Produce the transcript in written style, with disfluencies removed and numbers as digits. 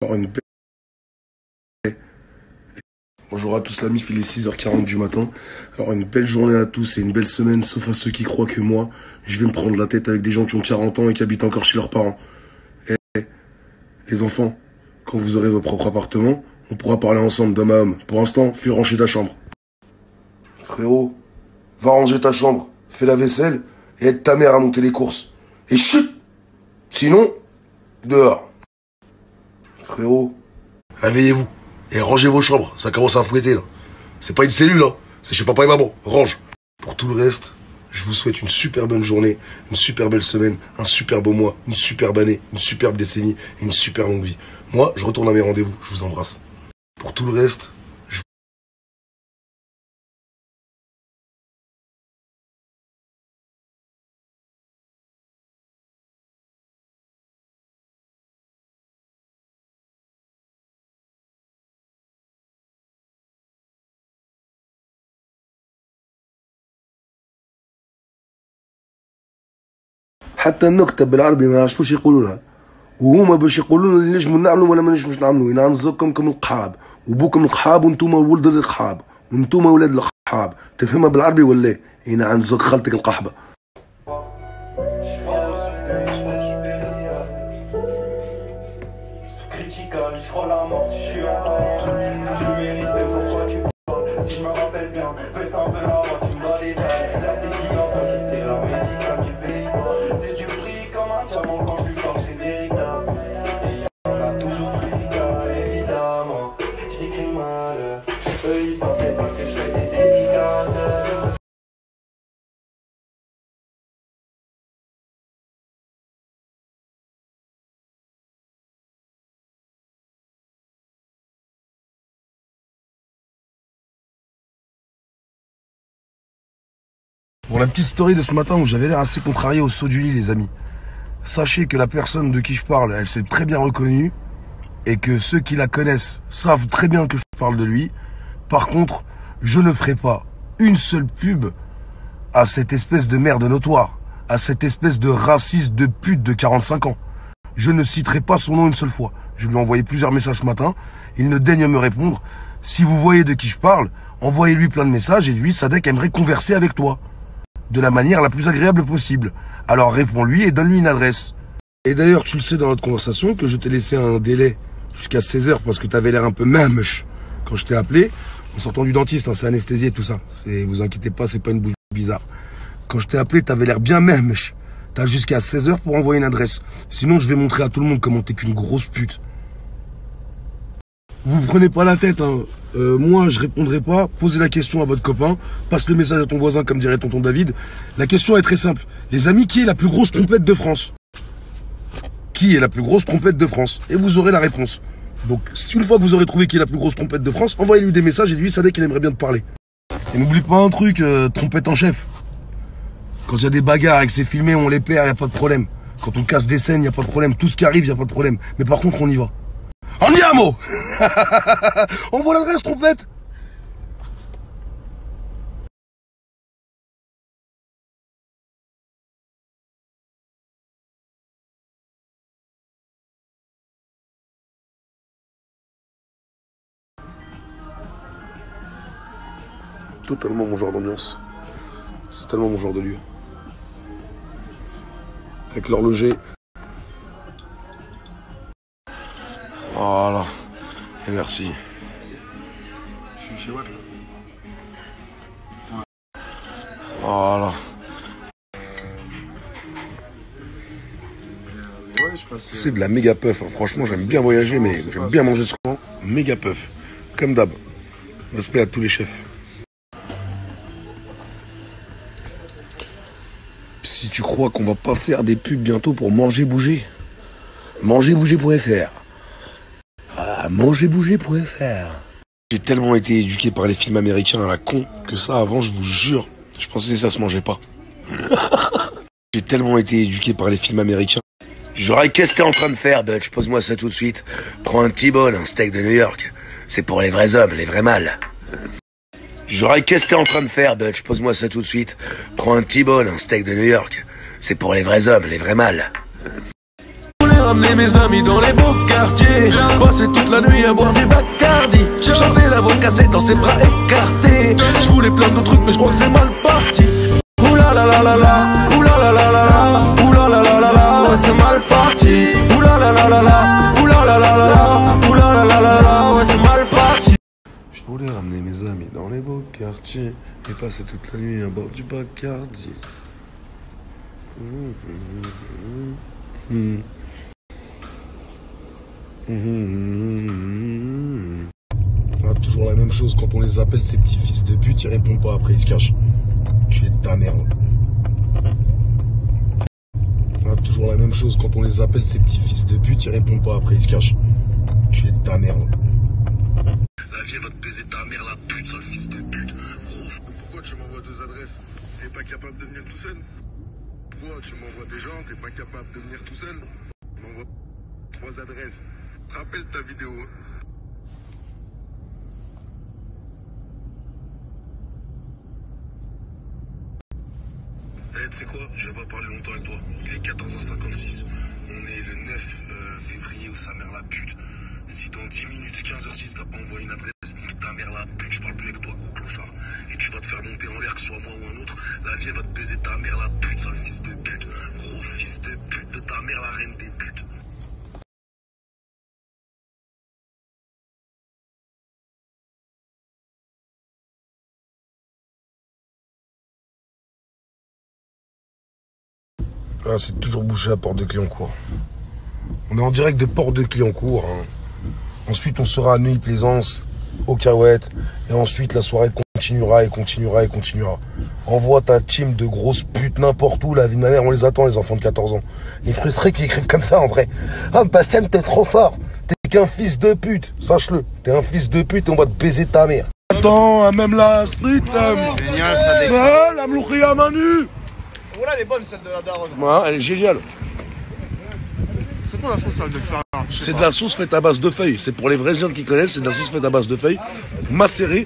Alors, bonjour à tous, la MIF, il est 6h40 du matin. Alors une belle journée à tous et une belle semaine, sauf à ceux qui croient que moi, je vais me prendre la tête avec des gens qui ont 40 ans et qui habitent encore chez leurs parents. Et les enfants, quand vous aurez votre propre appartement, on pourra parler ensemble d'homme à homme. Pour l'instant, fais ranger ta chambre. Frérot, va ranger ta chambre, fais la vaisselle et aide ta mère à monter les courses. Et chut! Sinon, dehors. Frérot, réveillez-vous. Et rangez vos chambres, ça commence à fouetter là. C'est pas une cellule là, c'est chez papa et maman, range. Pour tout le reste, je vous souhaite une super bonne journée, une super belle semaine, un super beau mois, une superbe année, une superbe décennie et une super longue vie. Moi, je retourne à mes rendez-vous, je vous embrasse. Pour tout le reste, حتى النكتة بالعربي ما يعرفوش يقولوا لها، وهما باش يقولوا لنا اللي نجموا نعملوا ولا ما نجموش نعملوا، ينعنزوكم كم القحاب، وبوكم القحاب وانتوما ولد القحاب، وانتوما ولاد القحاب، تفهمها بالعربي ولا؟ ينعنزوك خالتك القحبة. Pour la petite story de ce matin où j'avais l'air assez contrarié au saut du lit, les amis. Sachez que la personne de qui je parle, elle s'est très bien reconnue et que ceux qui la connaissent savent très bien que je parle de lui. Par contre, je ne ferai pas une seule pub à cette espèce de merde notoire, à cette espèce de raciste de pute de 45 ans. Je ne citerai pas son nom une seule fois. Je lui ai envoyé plusieurs messages ce matin. Il ne daigne me répondre. Si vous voyez de qui je parle, envoyez-lui plein de messages et lui, Sadek aimerait converser avec toi de la manière la plus agréable possible. Alors réponds-lui et donne-lui une adresse. Et d'ailleurs, tu le sais dans notre conversation que je t'ai laissé un délai jusqu'à 16h parce que tu avais l'air un peu mamèche quand je t'ai appelé. En sortant du dentiste, hein, c'est anesthésié tout ça. Vous inquiétez pas, c'est pas une bouche bizarre. Quand je t'ai appelé, tu avais l'air bien mamèche. T'as jusqu'à 16h pour envoyer une adresse. Sinon, je vais montrer à tout le monde comment t'es qu'une grosse pute. Vous prenez pas la tête, hein. Moi, je répondrai pas. Posez la question à votre copain. Passe le message à ton voisin, comme dirait tonton David. La question est très simple. Les amis, qui est la plus grosse trompette de France? Qui est la plus grosse trompette de France? Et vous aurez la réponse. Donc, une fois que vous aurez trouvé qui est la plus grosse trompette de France, envoyez-lui des messages et lui, ça dit qu'il aimerait bien te parler. Et n'oublie pas un truc, trompette en chef. Quand il y a des bagarres et que c'est filmé, on les perd, il n'y a pas de problème. Quand on casse des scènes, il n'y a pas de problème. Tout ce qui arrive, il n'y a pas de problème. Mais par contre, on y va. Andiamo! Envoie l'adresse, trompette! Totalement mon genre d'ambiance. C'est tellement mon genre de lieu. Avec l'horloger. Voilà. Et merci. Je suis chez Watt là. Voilà. C'est de la méga puff. Hein. Franchement, j'aime bien voyager, mais j'aime bien manger souvent. Méga puff. Comme d'hab. Respect à tous les chefs. Si tu crois qu'on va pas faire des pubs bientôt pour Manger Bouger, mangerbouger.fr. Mangerbouger.fr. J'ai tellement été éduqué par les films américains à la con que ça, avant, je vous jure, je pensais que ça se mangeait pas. J'ai tellement été éduqué par les films américains. J'aurais qu'est-ce que t'es en train de faire, Butch? Pose-moi ça tout de suite. Prends un T-bone, un steak de New York. C'est pour les vrais hommes, les vrais mâles. J'aurais qu'est-ce que t'es en train de faire, Butch? Pose-moi ça tout de suite. Prends un T-bone, un steak de New York. C'est pour les vrais hommes, les vrais mâles. ramener mes amis dans les beaux quartiers. Passer toute la nuit à boire du Bacardi. Chanter la voix cassée dans ses bras écartés. Je voulais plein de trucs mais je crois que c'est mal parti. Oula la la la la, oula la la la la, oula la la la la, ouais c'est mal parti. Oula la la la la, oula la la la la, oula la la la la, ouais c'est mal parti. Je voulais ramener mes amis dans les beaux quartiers et passer toute la nuit à bord du Bacardi. Toujours la même chose quand on les appelle ces petits fils de pute, ils répondent pas, après ils se cachent. Tu es de ta merde. Toujours la même chose quand on les appelle ces petits fils de pute, ils répondent pas, après ils se cachent. Tu es de ta merde. La vie va te baiser ta mère, la pute, sale fils de pute. Gros. Pourquoi tu m'envoies 2 adresses? T'es pas capable de venir tout seul? Pourquoi tu m'envoies des gens? T'es pas capable de venir tout seul? Tu m'envoies 3 adresses. Rappelle ta vidéo. Tu sais quoi, je vais pas parler longtemps avec toi. Il est 14h56. On est le 9 février où sa mère la pute. Si dans 10 minutes, 15h06, t'as pas envoyé une adresse, nique ta mère la pute, je parle plus avec toi, gros clochard. Et tu vas te faire monter en l'air, que ce soit moi ou un autre. La vie va te baiser ta mère la pute, sale fils de pute. Gros fils de pute de ta mère, la reine des putes. Ah, c'est toujours bouché à Porte de Clignancourt. On est en direct de Porte de Clignancourt. Hein. Ensuite, on sera à Neuilly-Plaisance, aux Cahuètes. Et ensuite, la soirée continuera et continuera et continuera. Envoie ta team de grosses putes n'importe où. La vie de ma mère, on les attend, les enfants de 14 ans. Les frustrés qui écrivent comme ça, en vrai. Ah, Bassem, t'es trop fort. T'es qu'un fils de pute. Sache-le. T'es un fils de pute et on va te baiser ta mère. Attends, même la street. Génial, ça déchire. La mlouria à main nue. Voilà, elle est bonne celle de la daronne. Ouais, elle est géniale. C'est quoi la sauce là, de faire? C'est de la sauce faite à base de feuilles. C'est pour les vrais gens qui connaissent, c'est de la sauce faite à base de feuilles, macérée